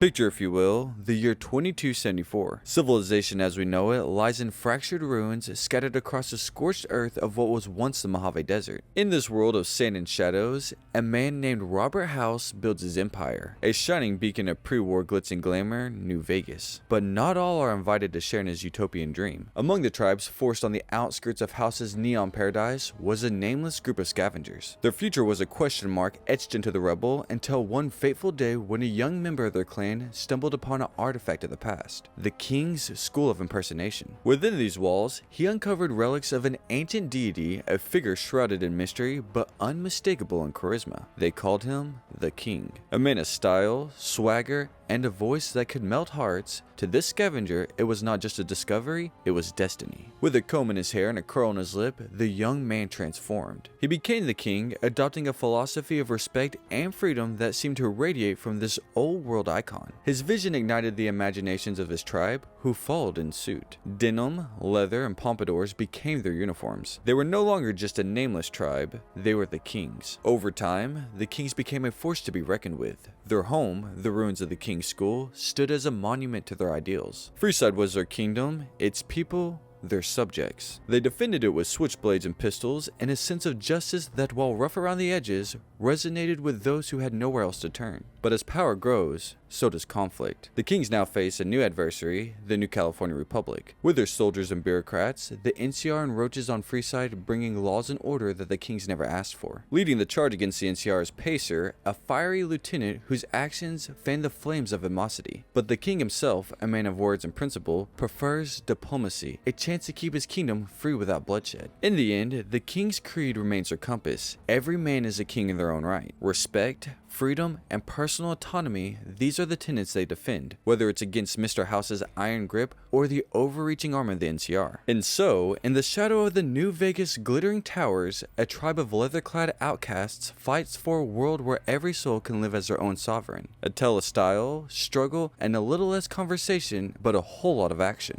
Picture, if you will, the year 2274. Civilization as we know it lies in fractured ruins scattered across the scorched earth of what was once the Mojave Desert. In this world of sand and shadows, a man named Robert House builds his empire, a shining beacon of pre-war glitz and glamour, New Vegas. But not all are invited to share in his utopian dream. Among the tribes forced on the outskirts of House's neon paradise was a nameless group of scavengers. Their future was a question mark etched into the rubble until one fateful day when a young member of their clan stumbled upon an artifact of the past, the King's School of Impersonation. Within these walls, he uncovered relics of an ancient deity, a figure shrouded in mystery but unmistakable in charisma. They called him the King, a man of style, swagger, and a voice that could melt hearts. To this scavenger, it was not just a discovery, it was destiny. With a comb in his hair and a curl on his lip, the young man transformed. He became the king, adopting a philosophy of respect and freedom that seemed to radiate from this old world icon. His vision ignited the imaginations of his tribe, who followed in suit. Denim, leather, and pompadours became their uniforms. They were no longer just a nameless tribe, they were the kings. Over time, the kings became a force to be reckoned with. Their home, the ruins of the King's School, stood as a monument to their ideals. Freeside was their kingdom, its people, their subjects. They defended it with switchblades and pistols, and a sense of justice that, while rough around the edges, resonated with those who had nowhere else to turn. But as power grows, so does conflict. The Kings now face a new adversary, the New California Republic. With their soldiers and bureaucrats, the NCR encroaches on Freeside, bringing laws and order that the Kings never asked for. Leading the charge against the NCR is Pacer, a fiery lieutenant whose actions fan the flames of animosity. But the King himself, a man of words and principle, prefers diplomacy, a chance to keep his kingdom free without bloodshed. In the end, the King's creed remains their compass. Every man is a king in their own right. Respect, freedom, and personal autonomy, these are the tenets they defend, whether it's against Mr. House's iron grip or the overreaching arm of the NCR. And so, in the shadow of the New Vegas glittering towers, a tribe of leather-clad outcasts fights for a world where every soul can live as their own sovereign. A tale of style, struggle, and a little less conversation, but a whole lot of action.